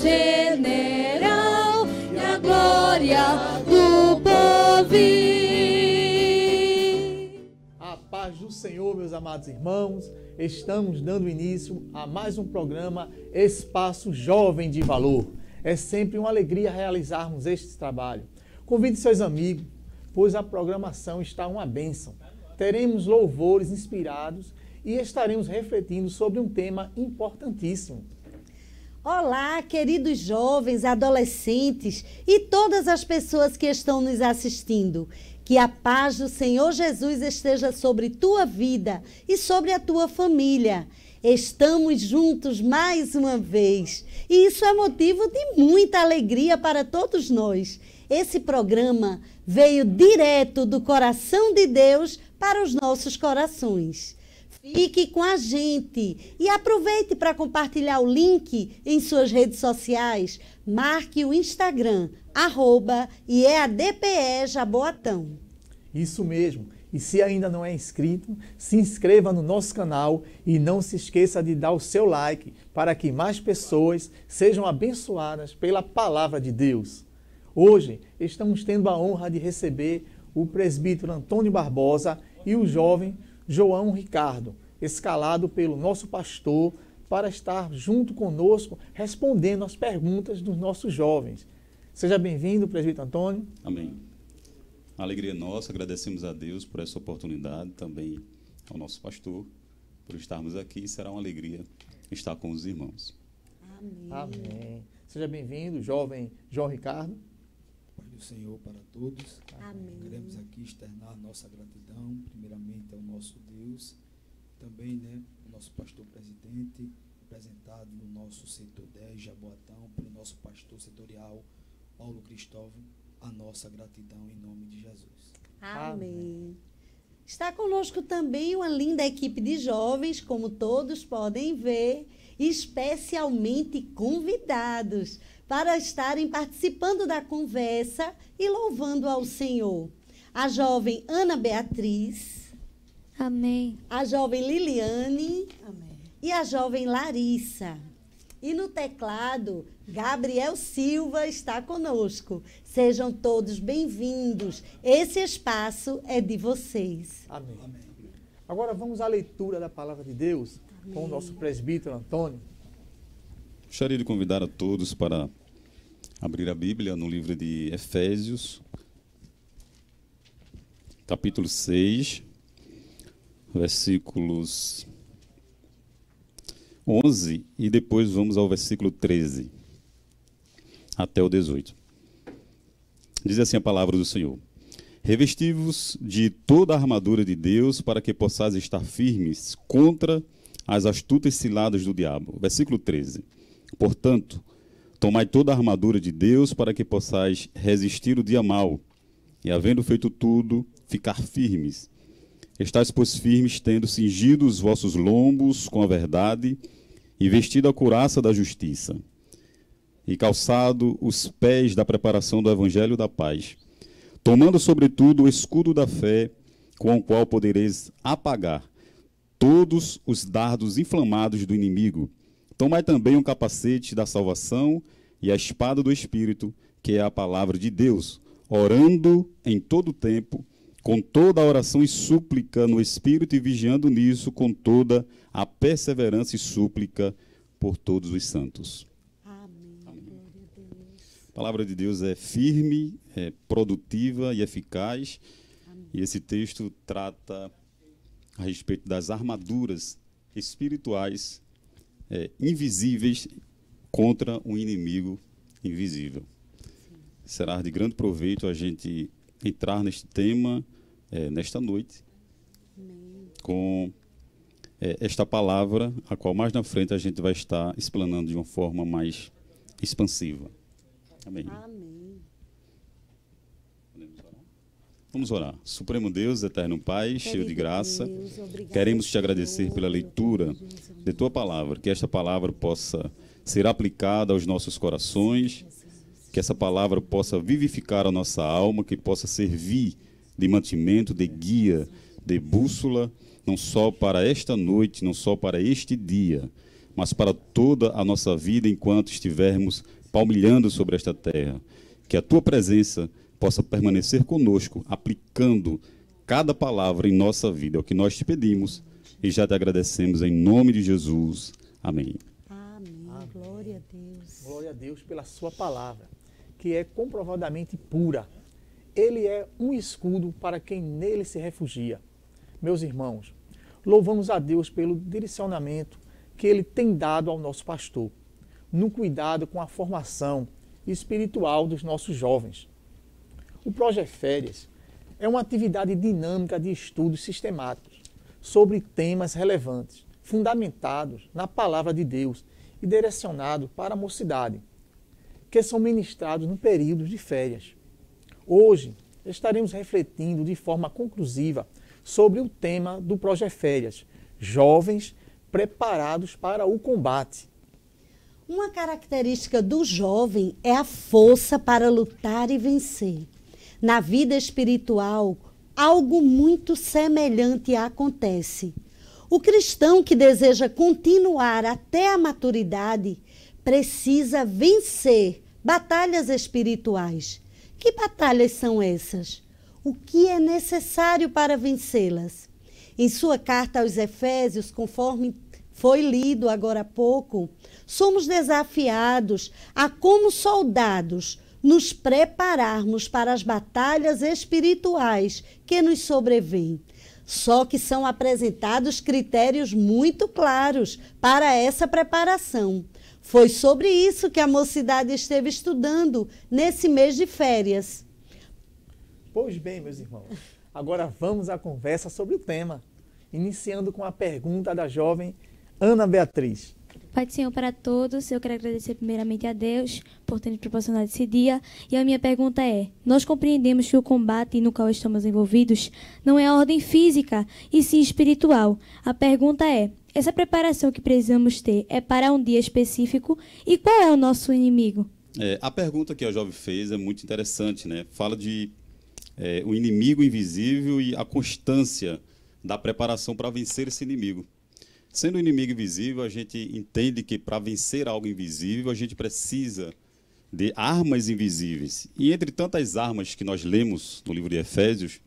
general e a glória do povo. A paz do Senhor, meus amados irmãos, estamos dando início a mais um programa Espaço Jovem de Valor. É sempre uma alegria realizarmos este trabalho. Convide seus amigos, pois a programação está uma bênção. Teremos louvores inspirados e estaremos refletindo sobre um tema importantíssimo. Olá, queridos jovens, adolescentes e todas as pessoas que estão nos assistindo. Que a paz do Senhor Jesus esteja sobre tua vida e sobre a tua família. Estamos juntos mais uma vez e isso é motivo de muita alegria para todos nós. Esse programa veio direto do coração de Deus para os nossos corações. Fique com a gente e aproveite para compartilhar o link em suas redes sociais. Marque o Instagram, @IEADPE Jaboatão. Isso mesmo. E se ainda não é inscrito, se inscreva no nosso canal e não se esqueça de dar o seu like para que mais pessoas sejam abençoadas pela palavra de Deus. Hoje estamos tendo a honra de receber o presbítero Antônio Barbosa e o jovem João Ricardo, escalado pelo nosso pastor para estar junto conosco respondendo às perguntas dos nossos jovens. Seja bem-vindo, presbítero Antônio. Amém. A alegria é nossa, agradecemos a Deus por essa oportunidade, também ao nosso pastor por estarmos aqui. Será uma alegria estar com os irmãos. Amém. Amém. Seja bem-vindo, jovem João Ricardo. Pai do Senhor para todos. Amém. Queremos aqui externar nossa gratidão, primeiramente ao nosso Deus, também, o nosso pastor presidente, representado no nosso setor 10, Jaboatão, pelo nosso pastor setorial, Paulo Cristóvão, a nossa gratidão em nome de Jesus. Amém. Está conosco também uma linda equipe de jovens, como todos podem ver, especialmente convidados para estarem participando da conversa e louvando ao Senhor. A jovem Ana Beatriz. Amém. A jovem Liliane. Amém. E a jovem Larissa. E no teclado, Gabriel Silva está conosco. Sejam todos bem-vindos. Esse espaço é de vocês. Amém. Amém. Agora vamos à leitura da palavra de Deus com o nosso presbítero Antônio. Gostaria de convidar a todos para abrir a Bíblia no livro de Efésios, capítulo 6, versículos 11 e depois vamos ao versículo 13 até o 18. Diz assim a palavra do Senhor: Revesti-vos de toda a armadura de Deus para que possais estar firmes contra as astutas ciladas do diabo. Versículo 13. Portanto, tomai toda a armadura de Deus para que possais resistir o dia mau e, havendo feito tudo, ficar firmes. Estais, pois, firmes, tendo cingido os vossos lombos com a verdade e vestido a couraça da justiça e calçado os pés da preparação do evangelho da paz, tomando sobretudo o escudo da fé, com o qual podereis apagar todos os dardos inflamados do inimigo. Tomai também o capacete da salvação e a espada do Espírito, que é a palavra de Deus, orando em todo o tempo, com toda a oração e súplica no Espírito, e vigiando nisso com toda a perseverança e súplica por todos os santos. Amém. Glória a Deus. A palavra de Deus é firme, é produtiva e eficaz. Amém. E esse texto trata a respeito das armaduras espirituais invisíveis contra um inimigo invisível. Será de grande proveito a gente entrar neste tema nesta noite. Amém. Com esta palavra, a qual mais na frente a gente vai estar explanando de uma forma mais expansiva. Amém. Amém. Vamos orar. Supremo Deus, eterno Pai, cheio de graça, Deus, obrigada, queremos te agradecer Senhor, pela leitura de tua palavra, que esta palavra possa ser aplicada aos nossos corações, que essa palavra possa vivificar a nossa alma, que possa servir de mantimento, de guia, de bússola, não só para esta noite, não só para este dia, mas para toda a nossa vida enquanto estivermos palmilhando sobre esta terra. Que a tua presença possa permanecer conosco, aplicando cada palavra em nossa vida. É o que nós te pedimos e já te agradecemos em nome de Jesus. Amém. Amém. Glória a Deus. Glória a Deus pela sua palavra, que é comprovadamente pura. Ele é um escudo para quem nele se refugia. Meus irmãos, louvamos a Deus pelo direcionamento que ele tem dado ao nosso pastor, no cuidado com a formação espiritual dos nossos jovens. O Projeto Férias é uma atividade dinâmica de estudos sistemáticos sobre temas relevantes, fundamentados na palavra de Deus e direcionados para a mocidade, que são ministrados no período de férias. Hoje estaremos refletindo de forma conclusiva sobre o tema do Projeto Férias, Jovens Preparados para o Combate. Uma característica do jovem é a força para lutar e vencer. Na vida espiritual, algo muito semelhante acontece. O cristão que deseja continuar até a maturidade precisa vencer batalhas espirituais. Que batalhas são essas? O que é necessário para vencê-las? Em sua carta aos Efésios, conforme foi lido agora há pouco, somos desafiados a, como soldados, nos prepararmos para as batalhas espirituais que nos sobrevêm. Só que são apresentados critérios muito claros para essa preparação. Foi sobre isso que a mocidade esteve estudando nesse mês de férias. Pois bem, meus irmãos, agora vamos à conversa sobre o tema, iniciando com a pergunta da jovem Ana Beatriz. Pai do Senhor para todos, eu quero agradecer primeiramente a Deus por ter nos proporcionado esse dia. E a minha pergunta é, nós compreendemos que o combate no qual estamos envolvidos não é a ordem física, e sim espiritual. A pergunta é, essa preparação que precisamos ter é para um dia específico e qual é o nosso inimigo? A pergunta que a jovem fez é muito interessante, né? Fala de o inimigo invisível e a constância da preparação para vencer esse inimigo. Sendo um inimigo invisível, a gente entende que para vencer algo invisível, a gente precisa de armas invisíveis. E entre tantas armas que nós lemos no livro de Efésios,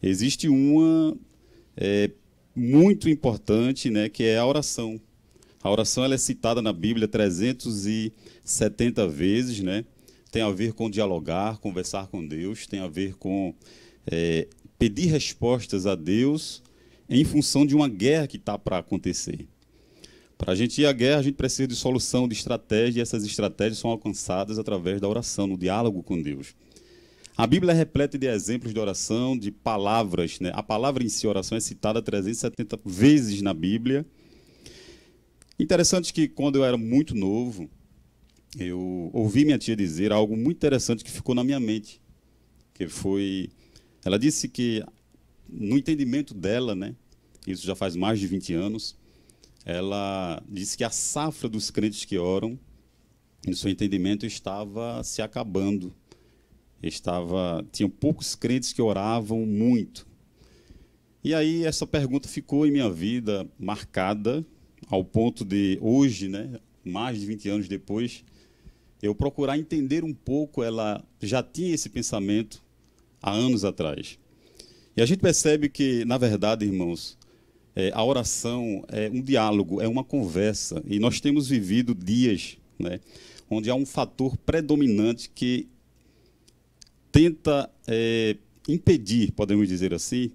existe uma muito importante, né, que é a oração. A oração ela é citada na Bíblia 370 vezes, né? Tem a ver com dialogar, conversar com Deus, tem a ver com pedir respostas a Deus em função de uma guerra que está para acontecer. Para a gente ir à guerra, a gente precisa de solução, de estratégia, e essas estratégias são alcançadas através da oração, no diálogo com Deus. A Bíblia é repleta de exemplos de oração, de palavras, né? A palavra em si, oração, é citada 370 vezes na Bíblia. Interessante que, quando eu era muito novo, eu ouvi minha tia dizer algo muito interessante que ficou na minha mente. Que foi... Ela disse que, no entendimento dela, né, isso já faz mais de 20 anos, ela disse que a safra dos crentes que oram, no seu entendimento, estava se acabando. Tinham poucos crentes que oravam muito. E aí essa pergunta ficou em minha vida marcada, ao ponto de hoje, né, mais de 20 anos depois, eu procurar entender um pouco. Ela já tinha esse pensamento há anos atrás. E a gente percebe que, na verdade, irmãos, a oração é um diálogo, é uma conversa. E nós temos vivido dias, né, onde há um fator predominante que tenta impedir, podemos dizer assim,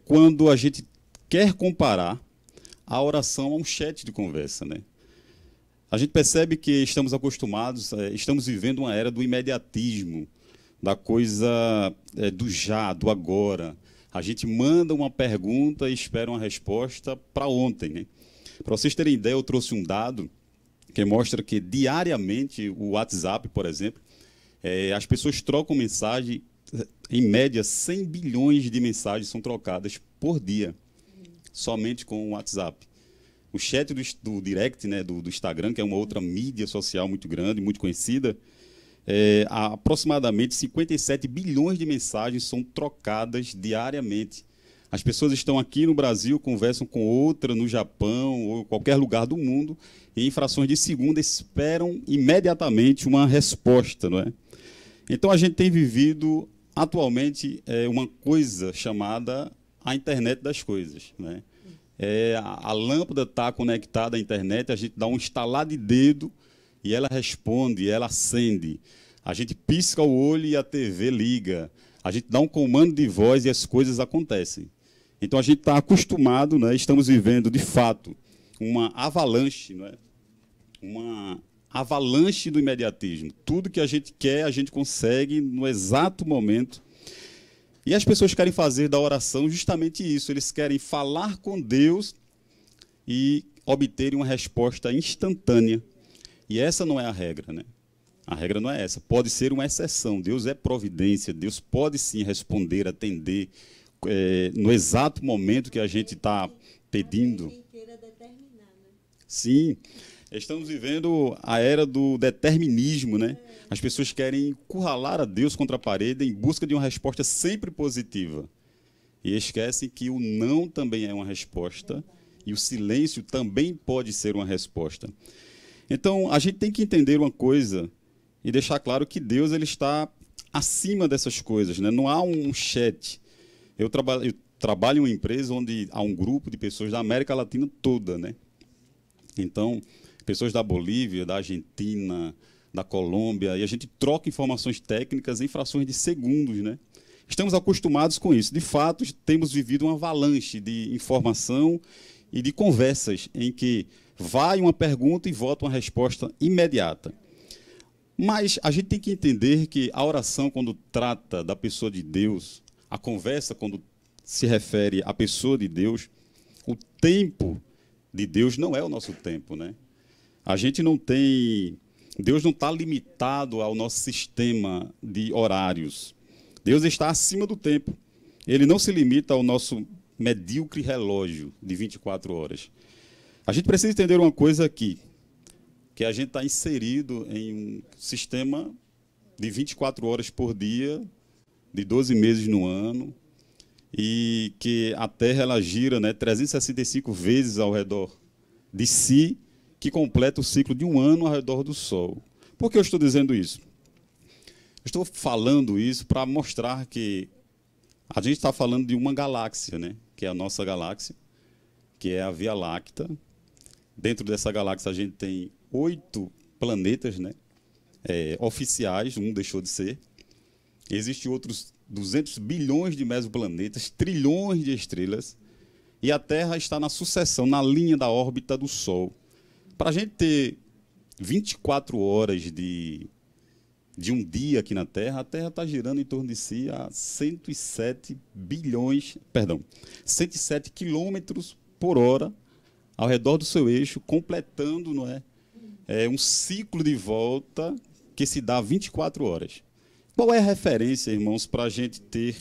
quando a gente quer comparar a oração a um chat de conversa, né? A gente percebe que estamos acostumados, estamos vivendo uma era do imediatismo, da coisa do já, do agora. A gente manda uma pergunta e espera uma resposta para ontem, né? Para vocês terem ideia, eu trouxe um dado que mostra que diariamente o WhatsApp, por exemplo, as pessoas trocam mensagem, em média 100 bilhões de mensagens são trocadas por dia, somente com o WhatsApp. O chat do Direct, né, do Instagram, que é uma outra mídia social muito grande, muito conhecida, aproximadamente 57 bilhões de mensagens são trocadas diariamente. As pessoas estão aqui no Brasil, conversam com outra no Japão ou qualquer lugar do mundo, e em frações de segundo esperam imediatamente uma resposta, não é? Então a gente tem vivido atualmente uma coisa chamada a internet das coisas, né? A lâmpada está conectada à internet, a gente dá um estalar de dedo e ela responde, ela acende. A gente pisca o olho e a TV liga. A gente dá um comando de voz e as coisas acontecem. Então a gente está acostumado, né? Estamos vivendo, de fato, uma avalanche, não é? Uma avalanche do imediatismo. Tudo que a gente quer, a gente consegue no exato momento. E as pessoas querem fazer da oração justamente isso. Eles querem falar com Deus e obterem uma resposta instantânea. E essa não é a regra, né? A regra não é essa. Pode ser uma exceção. Deus é providência. Deus pode sim responder, atender no exato momento que a gente está pedindo. Sim. Estamos vivendo a era do determinismo, né? As pessoas querem encurralar a Deus contra a parede em busca de uma resposta sempre positiva. E esquecem que o não também é uma resposta e o silêncio também pode ser uma resposta. Então, a gente tem que entender uma coisa e deixar claro que Deus ele está acima dessas coisas, né? Não há um chat. Eu trabalho em uma empresa onde há um grupo de pessoas da América Latina toda, né? Então, pessoas da Bolívia, da Argentina, da Colômbia, e a gente troca informações técnicas em frações de segundos, né? Estamos acostumados com isso. De fato, temos vivido uma avalanche de informação e de conversas em que vai uma pergunta e volta uma resposta imediata. Mas a gente tem que entender que a oração, quando trata da pessoa de Deus, a conversa, quando se refere à pessoa de Deus, o tempo de Deus não é o nosso tempo, né? A gente não tem... Deus não está limitado ao nosso sistema de horários. Deus está acima do tempo. Ele não se limita ao nosso medíocre relógio de 24 horas. A gente precisa entender uma coisa aqui, que a gente está inserido em um sistema de 24 horas por dia, de 12 meses no ano, e que a Terra ela gira, né, 365 vezes ao redor de si, que completa o ciclo de um ano ao redor do Sol. Por que eu estou dizendo isso? Eu estou falando isso para mostrar que a gente está falando de uma galáxia, né, que é a nossa galáxia, que é a Via Láctea. Dentro dessa galáxia a gente tem 8 planetas, né, oficiais, um deixou de ser. Existem outros 200 bilhões de mesoplanetas, trilhões de estrelas, e a Terra está na sucessão, na linha da órbita do Sol. Para a gente ter 24 horas de um dia aqui na Terra, a Terra está girando em torno de si a 107 quilômetros por hora ao redor do seu eixo, completando, não é, um ciclo de volta que se dá 24 horas. Qual é a referência, irmãos, para a gente ter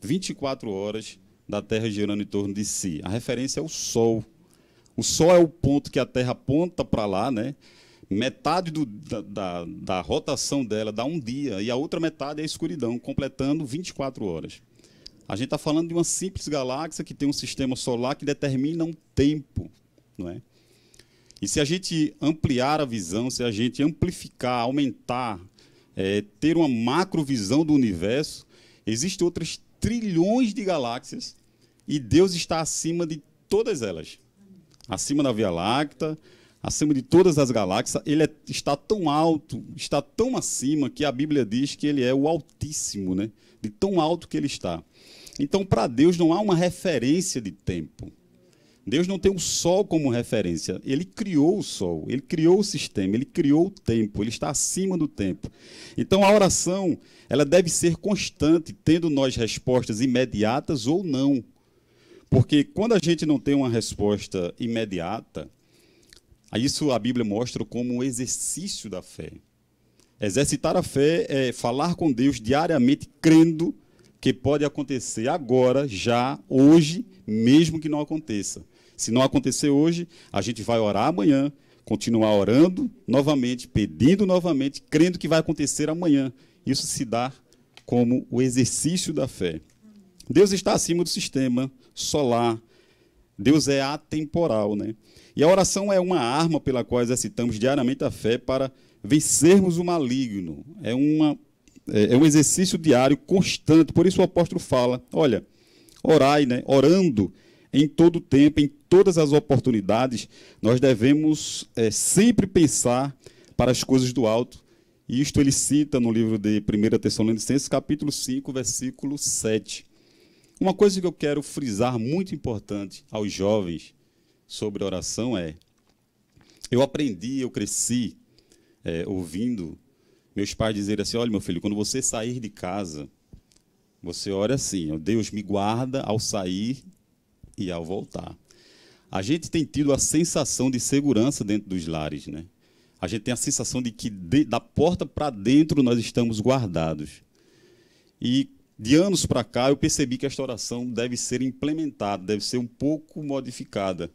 24 horas da Terra girando em torno de si? A referência é o Sol. O Sol é o ponto que a Terra aponta para lá, né? Metade da rotação dela dá um dia, e a outra metade é a escuridão, completando 24 horas. A gente está falando de uma simples galáxia que tem um sistema solar que determina um tempo, não é? E se a gente ampliar a visão, se a gente amplificar, aumentar, ter uma macrovisão do universo, existem outras trilhões de galáxias e Deus está acima de todas elas. Acima da Via Láctea, acima de todas as galáxias. Ele está tão alto, está tão acima, que a Bíblia diz que ele é o Altíssimo, né? De tão alto que ele está. Então, para Deus não há uma referência de tempo. Deus não tem o Sol como referência. Ele criou o Sol, ele criou o sistema, ele criou o tempo, ele está acima do tempo. Então, a oração ela deve ser constante, tendo nós respostas imediatas ou não. Porque quando a gente não tem uma resposta imediata, isso a Bíblia mostra como um exercício da fé. Exercitar a fé é falar com Deus diariamente, crendo que pode acontecer agora, já, hoje, mesmo que não aconteça. Se não acontecer hoje, a gente vai orar amanhã, continuar orando novamente, pedindo novamente, crendo que vai acontecer amanhã. Isso se dá como o exercício da fé. Deus está acima do sistema solar. Deus é atemporal, né? E a oração é uma arma pela qual exercitamos diariamente a fé para vencermos o maligno. É um exercício diário, constante. Por isso o apóstolo fala, olha, orai, né? Orando em todo tempo, em todas as oportunidades, nós devemos sempre pensar para as coisas do alto. E isto ele cita no livro de 1 Tessalonicenses, capítulo 5, versículo 7. Uma coisa que eu quero frisar muito importante aos jovens sobre oração é, eu cresci ouvindo meus pais dizerem assim, olha meu filho, quando você sair de casa, você ora assim, ó, Deus me guarda ao sair e ao voltar. A gente tem tido a sensação de segurança dentro dos lares, né? A gente tem a sensação de que da porta para dentro nós estamos guardados. E de anos para cá eu percebi que esta oração deve ser implementada, deve ser um pouco modificada.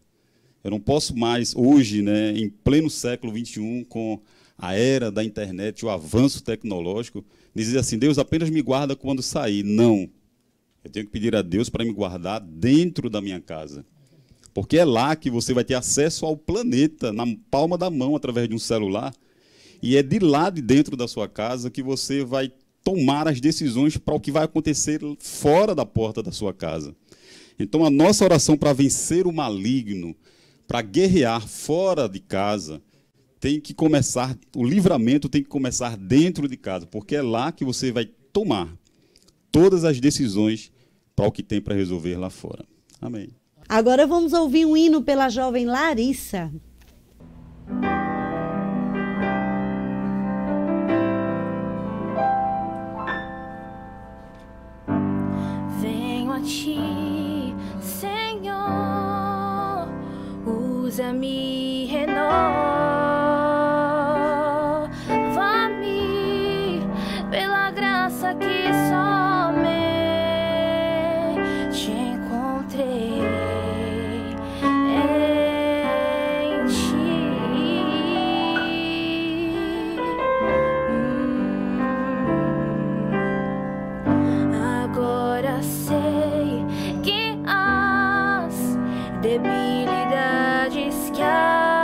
Eu não posso mais, hoje, né, em pleno século XXI, com a era da internet, o avanço tecnológico, dizer assim, Deus apenas me guarda quando sair. Não. Eu tenho que pedir a Deus para me guardar dentro da minha casa. Porque é lá que você vai ter acesso ao planeta, na palma da mão, através de um celular. E é de lá de dentro da sua casa que você vai tomar as decisões para o que vai acontecer fora da porta da sua casa. Então, a nossa oração para vencer o maligno, para guerrear fora de casa, tem que começar, o livramento tem que começar dentro de casa, porque é lá que você vai tomar todas as decisões para o que tem para resolver lá fora. Amém. Agora vamos ouvir um hino pela jovem Larissa. Venho a ti, Senhor, usa-me, renova-me pela graça que somente encontrei em ti. Agora sei que as debilidades que há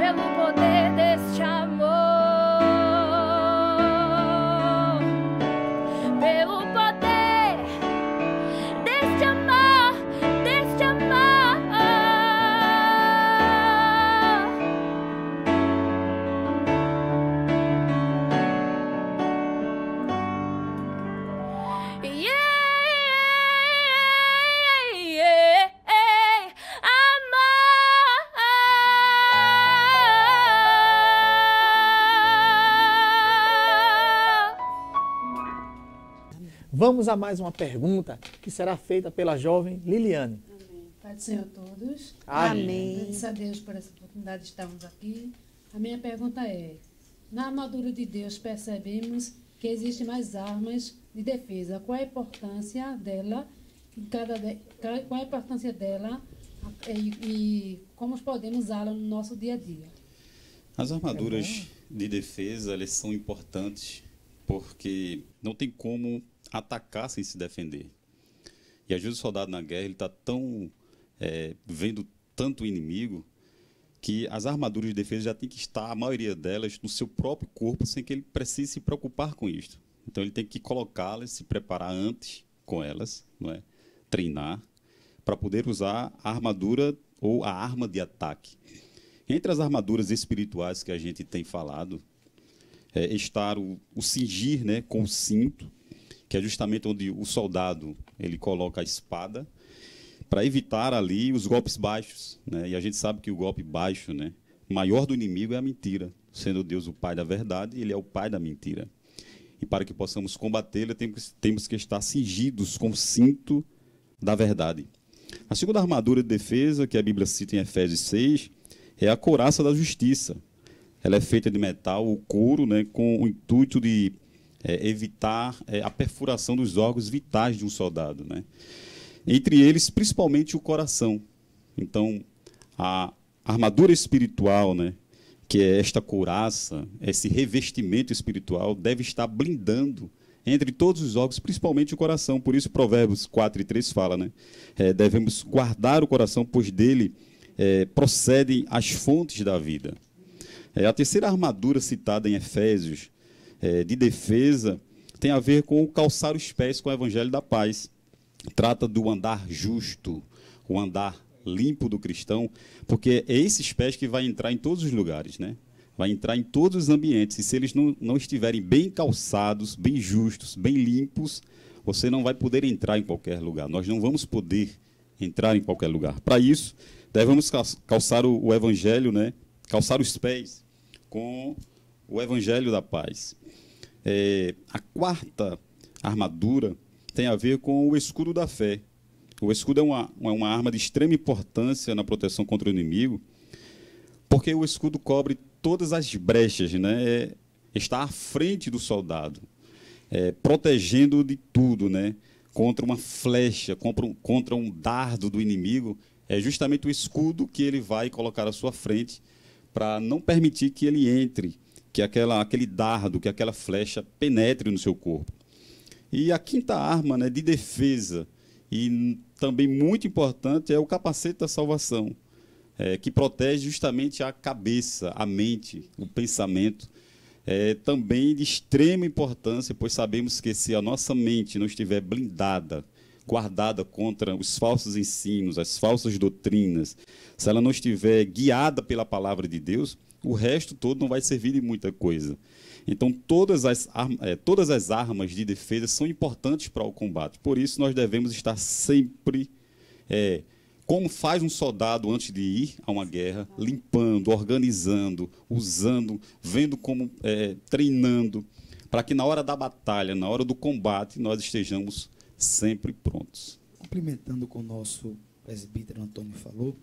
pelo poder deste amor, pelo poder deste amor, deste amor. Vamos a mais uma pergunta que será feita pela jovem Liliane. Amém. Pai do Senhor a todos. Amém. Agradeço a Deus por essa oportunidade de estarmos aqui. A minha pergunta é: na armadura de Deus percebemos que existem mais armas de defesa. Qual a importância dela? Qual a importância dela e como podemos usá-la no nosso dia a dia? As armaduras de defesa, elas são importantes porque não tem como atacar sem se defender. E às vezes o soldado na guerra, ele está tão vendo tanto inimigo que as armaduras de defesa já tem que estar, a maioria delas, no seu próprio corpo, sem que ele precise se preocupar com isso. Então ele tem que colocá-las, se preparar antes com elas, não é? Treinar, para poder usar a armadura ou a arma de ataque. Entre as armaduras espirituais que a gente tem falado, está o cingir, né, com o cinto, que é justamente onde o soldado ele coloca a espada, para evitar ali os golpes baixos, né? E a gente sabe que o golpe baixo, né, maior do inimigo é a mentira. Sendo Deus o pai da verdade, ele é o pai da mentira. E para que possamos combatê-la, temos que estar cingidos com o cinto da verdade. A segunda armadura de defesa, que a Bíblia cita em Efésios 6, é a couraça da justiça. Ela é feita de metal, o couro, né, com o intuito de evitar a perfuração dos órgãos vitais de um soldado, né? Entre eles, principalmente o coração. Então, a armadura espiritual, né, que é esta couraça, esse revestimento espiritual, deve estar blindando entre todos os órgãos, principalmente o coração. Por isso, Provérbios 4:3 fala, né, devemos guardar o coração, pois dele procedem as fontes da vida. A terceira armadura citada em Efésios, de defesa, tem a ver com o calçar os pés com o evangelho da paz. Trata do andar justo, o andar limpo do cristão, porque é esses pés que vai entrar em todos os lugares, né? Vai entrar em todos os ambientes. E se eles não estiverem bem calçados, bem justos, bem limpos, você não vai poder entrar em qualquer lugar. Nós não vamos poder entrar em qualquer lugar. Para isso, devemos calçar o evangelho, né? Calçar os pés com o evangelho da paz. A quarta armadura tem a ver com o escudo da fé. O escudo é uma arma de extrema importância na proteção contra o inimigo, porque o escudo cobre todas as brechas, né? Está à frente do soldado, protegendo de tudo, né? Contra uma flecha, contra um dardo do inimigo. É justamente o escudo que ele vai colocar à sua frente para não permitir que ele entre, que aquele dardo, que aquela flecha penetre no seu corpo. E a quinta arma, né, de defesa, e também muito importante, é o capacete da salvação, que protege justamente a cabeça, a mente, o pensamento. Também de extrema importância, pois sabemos que se a nossa mente não estiver blindada, guardada contra os falsos ensinos, as falsas doutrinas, se ela não estiver guiada pela palavra de Deus, o resto todo não vai servir de muita coisa. Então, todas as armas de defesa são importantes para o combate. Por isso, nós devemos estar sempre, como faz um soldado antes de ir a uma guerra, limpando, organizando, usando, vendo como, treinando, para que na hora da batalha, na hora do combate, nós estejamos sempre prontos. Complementando com o nosso presbítero Antônio falou,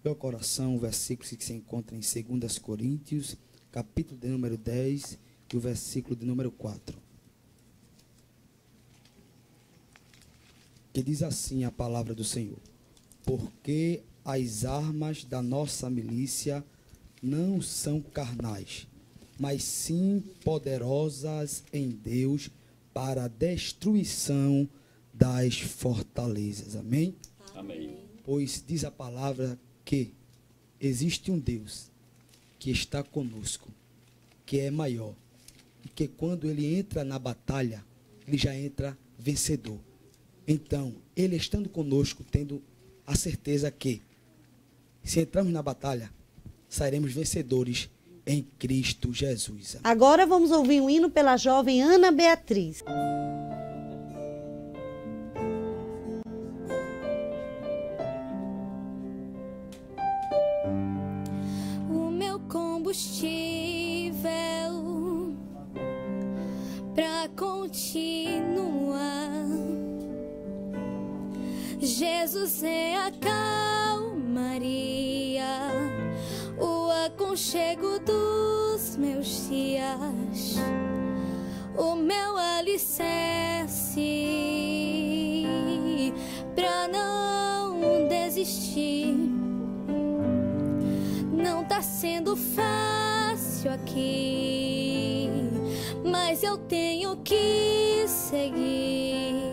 meu coração, o versículo que se encontra em 2 Coríntios, capítulo de número 10, e o versículo de número 4. Que diz assim a palavra do Senhor: porque as armas da nossa milícia não são carnais, mas sim poderosas em Deus para a destruição das fortalezas. Amém? Amém. Pois diz a palavra que existe um Deus que está conosco, que é maior, e que quando ele entra na batalha, ele já entra vencedor. Então, ele estando conosco, tendo a certeza que, se entrarmos na batalha, sairemos vencedores em Cristo Jesus. Agora vamos ouvir um hino pela jovem Ana Beatriz. O meu combustível pra continuar. Jesus é a calmaria, o aconchego dos meus dias, o meu alicerce pra não desistir. Não tá sendo fácil aqui, mas eu tenho que seguir.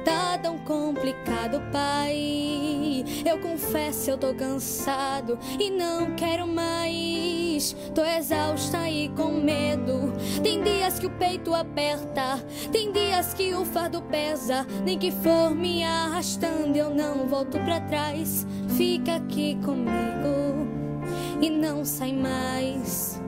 Tá tão complicado, Pai. Eu confesso, eu tô cansado e não quero mais. Tô exausta e com medo. Tem dias que o peito aperta, tem dias que o fardo pesa. Nem que for me arrastando, eu não volto pra trás. Fica aqui comigo e não sai mais.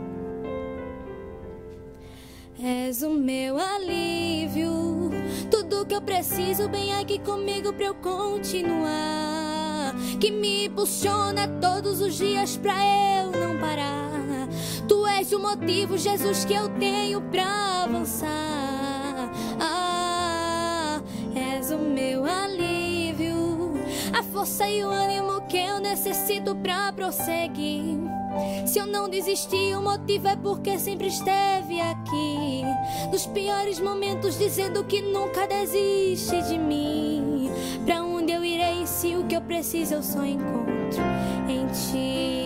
És o meu alívio, tudo que eu preciso bem aqui comigo pra eu continuar. Que me impulsiona todos os dias pra eu não parar. Tu és o motivo, Jesus, que eu tenho pra avançar. És o meu alívio, a força e o ânimo que eu necessito pra prosseguir. Se eu não desisti, o motivo é porque sempre esteve aqui. Nos piores momentos, dizendo que nunca desiste de mim. Pra onde eu irei se o que eu preciso eu só encontro em ti?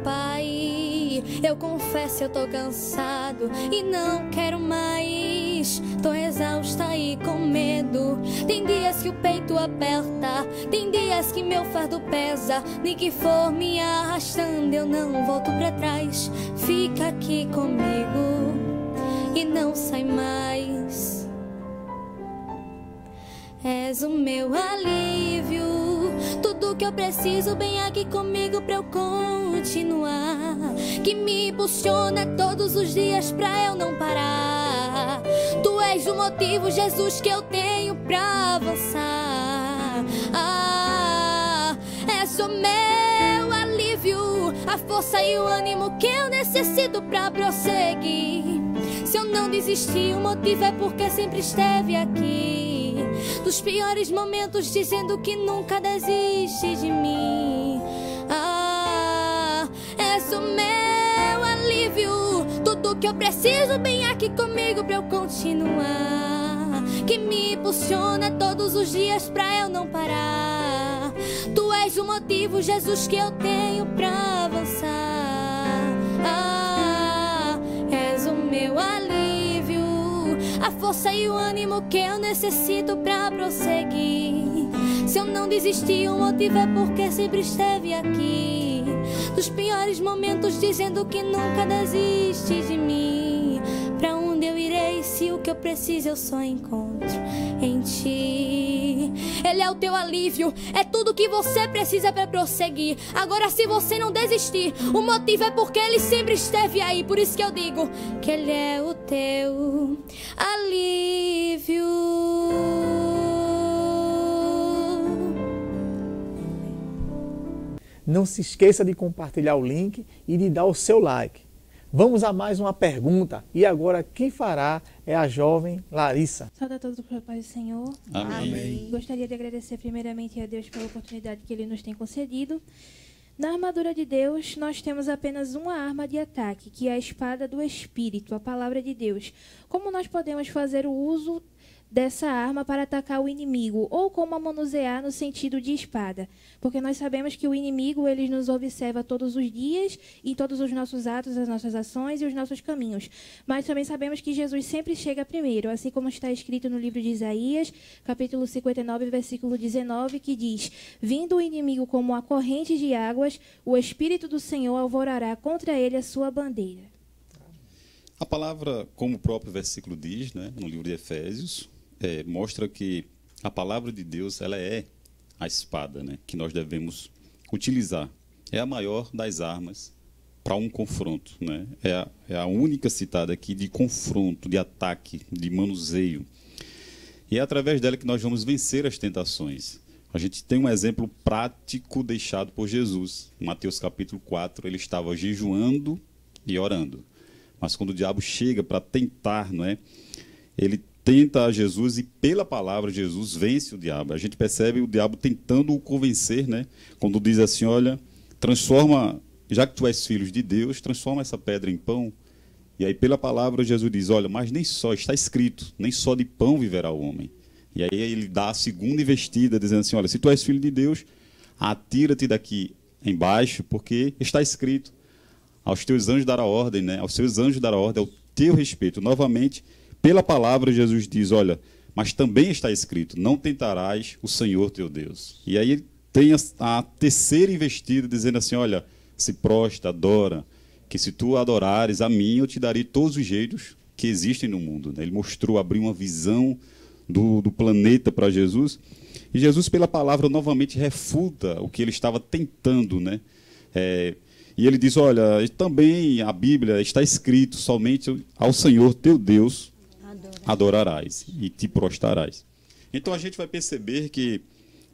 Pai, eu confesso, eu tô cansado e não quero mais. Tô exausta e com medo. Tem dias que o peito aperta, tem dias que meu fardo pesa. Nem que for me arrastando, eu não volto pra trás. Fica aqui comigo e não sai mais. És o meu alívio, tudo que eu preciso bem aqui comigo pra eu continuar. Que me impulsiona todos os dias pra eu não parar. Tu és o motivo, Jesus, que eu tenho pra avançar. És o meu alívio, a força e o ânimo que eu necessito pra prosseguir. Se eu não desisti, o motivo é porque sempre esteve aqui. Dos piores momentos, dizendo que nunca desiste de mim. És o meu alívio, tudo que eu preciso bem aqui comigo pra eu continuar. Que me impulsiona todos os dias pra eu não parar. Tu és o motivo, Jesus, que eu tenho pra avançar. És o meu alívio, a força e o ânimo que eu necessito pra prosseguir. Se eu não desisti, o motivo é porque sempre esteve aqui. Dos piores momentos, dizendo que nunca desiste de mim. Pra onde eu irei se o que eu preciso eu só encontro em ti? Ele é o teu alívio, é tudo que você precisa pra prosseguir. Agora, se você não desistir, o motivo é porque ele sempre esteve aí. Por isso que eu digo que ele é o teu alívio. Não se esqueça de compartilhar o link e de dar o seu like. Vamos a mais uma pergunta. E agora quem fará é a jovem Larissa. Saúde a todos pela paz do Senhor. Amém. Gostaria de agradecer primeiramente a Deus pela oportunidade que Ele nos tem concedido. Na armadura de Deus, nós temos apenas uma arma de ataque, que é a espada do Espírito, a palavra de Deus. Como nós podemos fazer o uso dessa arma para atacar o inimigo, ou como a manusear no sentido de espada. Porque nós sabemos que o inimigo ele nos observa todos os dias, em todos os nossos atos, as nossas ações e os nossos caminhos. Mas também sabemos que Jesus sempre chega primeiro, assim como está escrito no livro de Isaías, capítulo 59, versículo 19, que diz: vindo o inimigo como a corrente de águas, o Espírito do Senhor alvorará contra ele a sua bandeira. A palavra, como o próprio versículo diz, né, no livro de Efésios, mostra que a palavra de Deus ela é a espada, né, que nós devemos utilizar. É a maior das armas para um confronto. Né? É a única citada aqui de confronto, de ataque, de manuseio. E é através dela que nós vamos vencer as tentações. A gente tem um exemplo prático deixado por Jesus. Em Mateus capítulo 4, ele estava jejuando e orando. Mas quando o diabo chega para tentar, não é? Ele tenta a Jesus e pela palavra Jesus vence o diabo. A gente percebe o diabo tentando o convencer, né? Quando diz assim, olha, transforma, já que tu és filho de Deus, transforma essa pedra em pão. E aí pela palavra Jesus diz, olha, mas nem só, está escrito, nem só de pão viverá o homem. E aí ele dá a segunda investida, dizendo assim, olha, se tu és filho de Deus, atira-te daqui embaixo, porque está escrito, aos teus anjos dará ordem, né? Aos seus anjos dará ordem ao teu respeito. Novamente, pela palavra, Jesus diz, olha, mas também está escrito, não tentarás o Senhor teu Deus. E aí tem a terceira investida, dizendo assim, olha, se prostra, adora, que se tu adorares a mim, eu te darei todos os jeitos que existem no mundo. Né? Ele mostrou, abriu uma visão do planeta para Jesus. E Jesus, pela palavra, novamente refuta o que ele estava tentando, né? E ele diz, olha, também a Bíblia está escrito, somente ao Senhor teu Deus adorarás e te prostrarás. Então a gente vai perceber que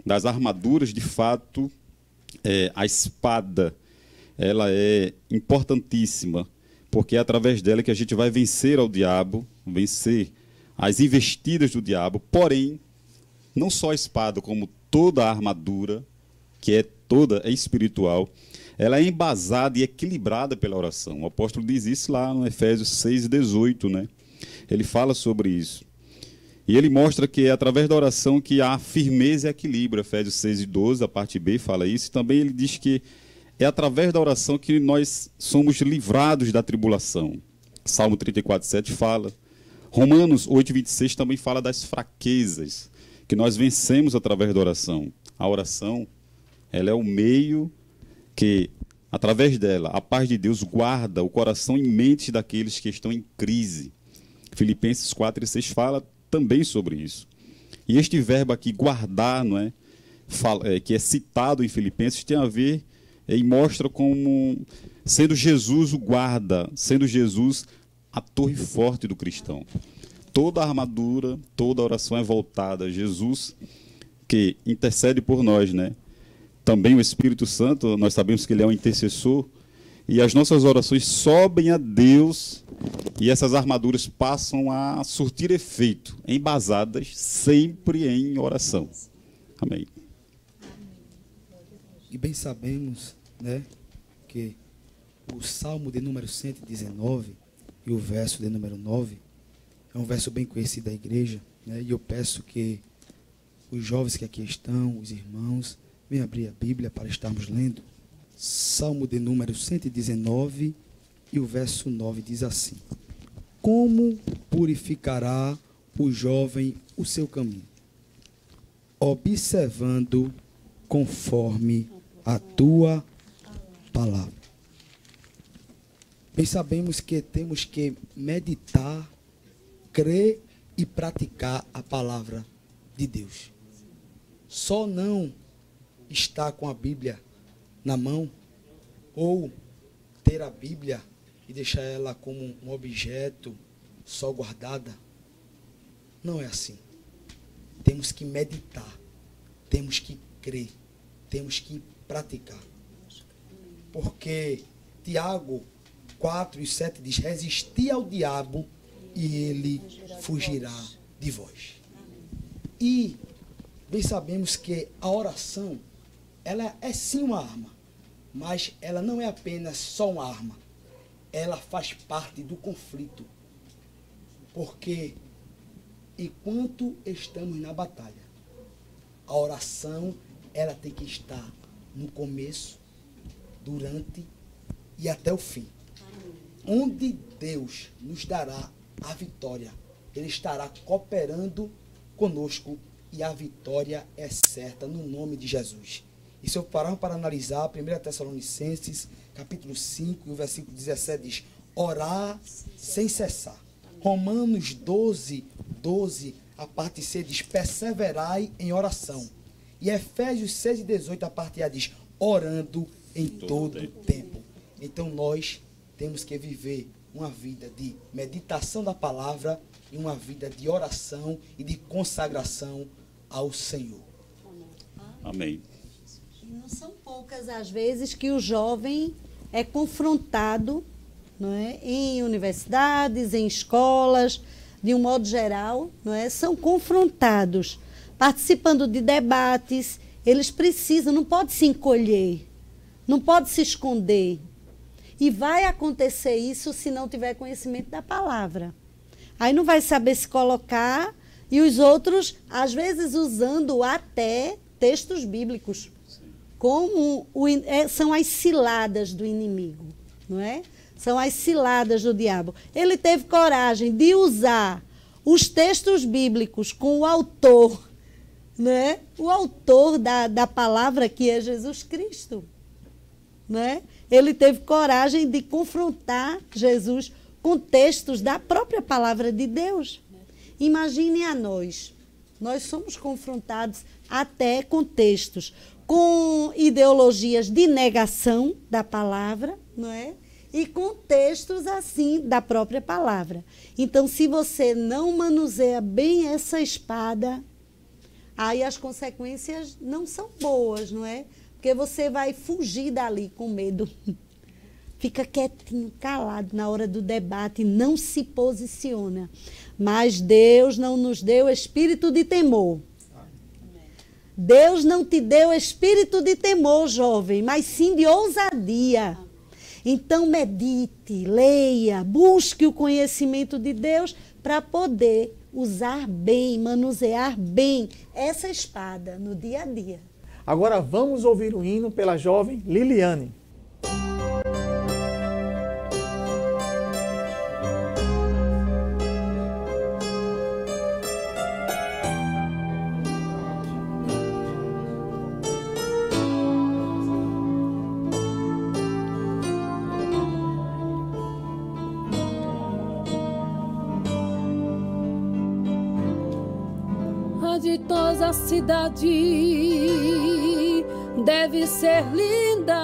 das armaduras, de fato, a espada ela é importantíssima, porque é através dela que a gente vai vencer ao diabo, vencer as investidas do diabo. Porém, não só a espada, como toda a armadura, que é espiritual, ela é embasada e equilibrada pela oração. O apóstolo diz isso lá no Efésios 6:18, né? Ele fala sobre isso. E ele mostra que é através da oração que há firmeza e equilíbrio. Efésios 6:12, a parte B, fala isso. E também ele diz que é através da oração que nós somos livrados da tribulação. Salmo 34:7 fala. Romanos 8:26 também fala das fraquezas, que nós vencemos através da oração. A oração, ela é o meio que, através dela, a paz de Deus guarda o coração e mente daqueles que estão em crise. Filipenses 4:6 fala também sobre isso. E este verbo aqui, guardar, não é? Que é citado em Filipenses, tem a ver e mostra como sendo Jesus o guarda, sendo Jesus a torre forte do cristão. Toda a armadura, toda a oração é voltada a Jesus, que intercede por nós, né? Também o Espírito Santo, nós sabemos que ele é um intercessor, e as nossas orações sobem a Deus, e essas armaduras passam a surtir efeito, embasadas sempre em oração. Amém. E bem sabemos, né, que o Salmo de número 119 e o verso de número 9 é um verso bem conhecido da igreja, né, e eu peço que os jovens que aqui estão, os irmãos, venham abrir a Bíblia para estarmos lendo. Salmo de número 119 e o verso 9 diz assim: como purificará o jovem o seu caminho? Observando conforme a tua palavra. Bem sabemos que temos que meditar, crer e praticar a palavra de Deus. Só não estar com a Bíblia na mão ou ter a Bíblia e deixar ela como um objeto só guardada, não é assim. Temos que meditar, temos que crer, temos que praticar. Porque Tiago 4:7 diz: resistir ao diabo e ele fugirá de vós. E bem sabemos que a oração, ela é sim uma arma, mas ela não é apenas só uma arma. Ela faz parte do conflito. Porque enquanto estamos na batalha. A oração, ela tem que estar no começo, durante e até o fim. Onde Deus nos dará a vitória, Ele estará cooperando conosco e a vitória é certa no nome de Jesus. E se eu parar para analisar, 1 Tessalonicenses, capítulo 5, e o versículo 17 diz, orar sem cessar. Romanos 12, a parte C diz, perseverai em oração. E Efésios 6 e 18, a parte A diz, orando em todo o tempo. Então nós temos que viver uma vida de meditação da palavra e uma vida de oração e de consagração ao Senhor. Amém. E não são poucas as vezes que o jovem é confrontado, não é, em universidades, em escolas, de um modo geral, não é, são confrontados, participando de debates. Eles precisam, não pode se encolher, não pode se esconder. E vai acontecer isso se não tiver conhecimento da palavra. Aí não vai saber se colocar, e os outros, às vezes, usando até textos bíblicos, como são as ciladas do inimigo, não é? São as ciladas do diabo. Ele teve coragem de usar os textos bíblicos com o autor, né? O autor da palavra, que é Jesus Cristo, né? Ele teve coragem de confrontar Jesus com textos da própria palavra de Deus. Imagine a nós. Nós somos confrontados até com textos, com ideologias de negação da palavra, não é? E com textos assim da própria palavra. Então, se você não manuseia bem essa espada, aí as consequências não são boas, não é? Porque você vai fugir dali com medo. Fica quietinho, calado na hora do debate, não se posiciona. Mas Deus não nos deu espírito de temor. Deus não te deu espírito de temor, jovem, mas sim de ousadia. Então medite, leia, busque o conhecimento de Deus para poder usar bem, manusear bem essa espada no dia a dia. Agora vamos ouvir o hino pela jovem Liliane. A ditosa cidade deve ser linda.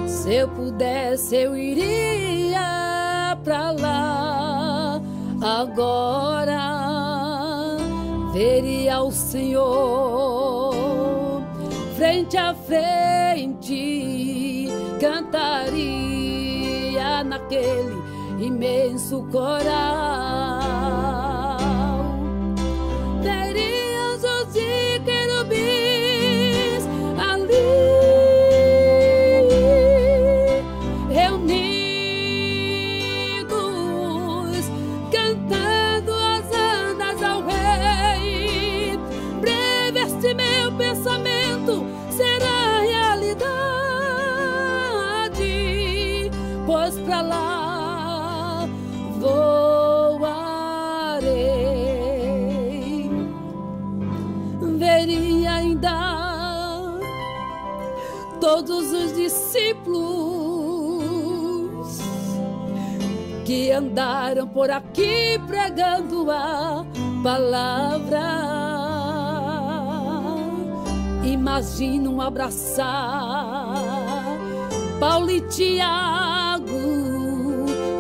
Se eu pudesse, eu iria pra lá agora. Veria o Senhor frente a frente, cantaria naquele imenso coral. Pra lá voarei, veria ainda todos os discípulos que andaram por aqui pregando a palavra. Imagino abraçar Paulo e Tiago,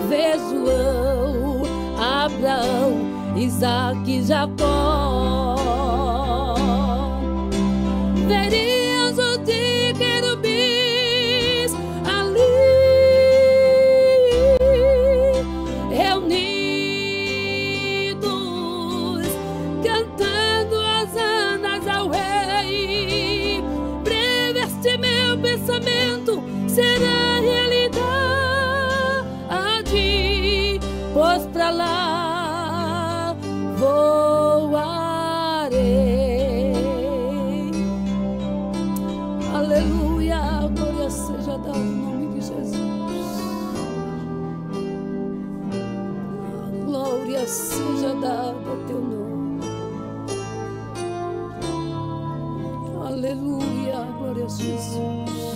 ver João, Abraão, Isaac e Jacó. Veria os de querubins ali, reunidos, cantando hosanas ao Rei. Preveste meu pensamento, será realidade, pois pra lá voarei. Aleluia, glória seja dada no nome de Jesus. Glória seja dada a teu nome. Aleluia, glória a Jesus.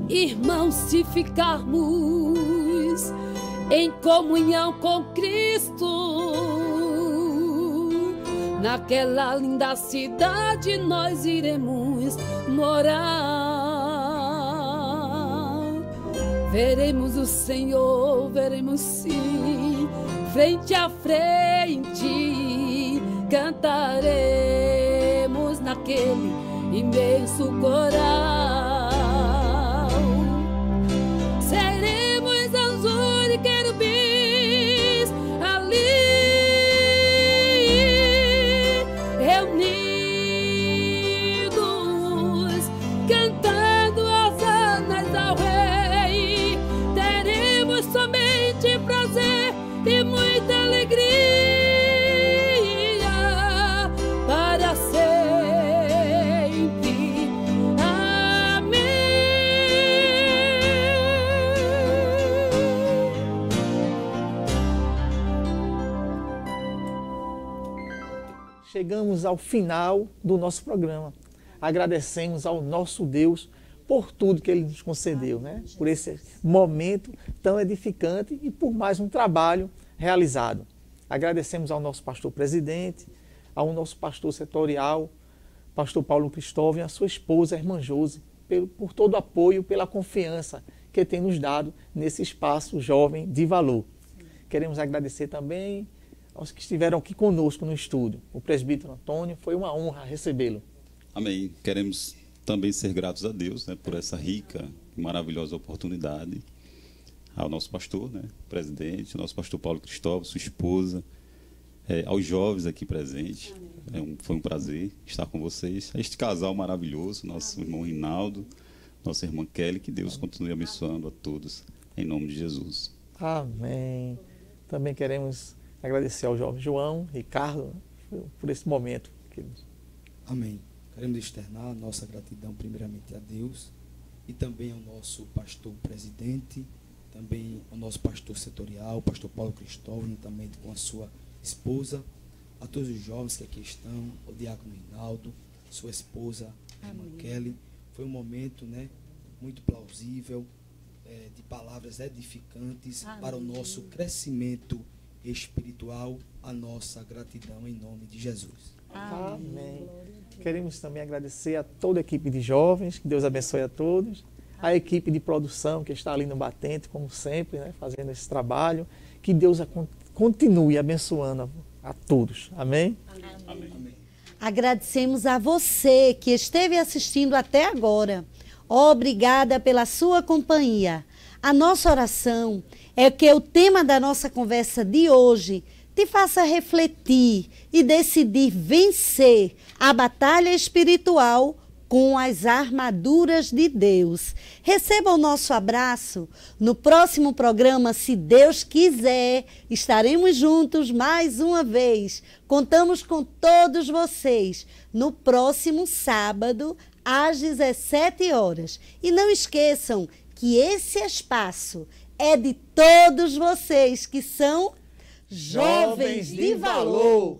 Irmãos, se ficarmos em comunhão com Cristo, naquela linda cidade nós iremos morar. Veremos o Senhor, veremos sim, frente a frente, cantaremos naquele imenso coral. Seremos anjos e querubins ali reunidos, cantando hosanas ao Rei. Teremos somente prazer e muita alegria para sempre. Amém. Chegamos ao final do nosso programa. Agradecemos ao nosso Deus por tudo que Ele nos concedeu, né? Por esse momento tão edificante e por mais um trabalho realizado. Agradecemos ao nosso pastor presidente, ao nosso pastor setorial, pastor Paulo Cristóvão, e a sua esposa, a irmã Josi, por todo o apoio, pela confiança que tem nos dado nesse espaço jovem de valor. Queremos agradecer também aos que estiveram aqui conosco no estúdio. O presbítero Antônio, foi uma honra recebê-lo. Amém. Queremos também ser gratos a Deus, né, por essa rica e maravilhosa oportunidade. Ao nosso pastor, né, presidente, ao nosso pastor Paulo Cristóvão, sua esposa, aos jovens aqui presentes. Foi um prazer estar com vocês. A este casal maravilhoso, nosso irmão Rinaldo, nossa irmã Kelly, que Deus continue abençoando a todos, em nome de Jesus. Amém. Também queremos agradecer ao jovem João, Ricardo, por esse momento. Amém. Queremos externar a nossa gratidão primeiramente a Deus e também ao nosso pastor presidente, também ao nosso pastor setorial, o pastor Paulo Cristóvão, juntamente com a sua esposa, a todos os jovens que aqui estão, o diácono Rinaldo, sua esposa, a irmã Kelly. Foi um momento, né, muito plausível, de palavras edificantes para o nosso crescimento espiritual, a nossa gratidão em nome de Jesus. Amém. Queremos também agradecer a toda a equipe de jovens, que Deus abençoe a todos, a equipe de produção que está ali no batente, como sempre, né, fazendo esse trabalho, que Deus continue abençoando a todos. Amém? Amém. Amém. Agradecemos a você que esteve assistindo até agora. Obrigada pela sua companhia. A nossa oração é que o tema da nossa conversa de hoje te faça refletir e decidir vencer a batalha espiritual com as armaduras de Deus. Receba o nosso abraço. No próximo programa, se Deus quiser, estaremos juntos mais uma vez. Contamos com todos vocês no próximo sábado, às 17 horas. E não esqueçam que esse espaço é de todos vocês que são jovens de valor.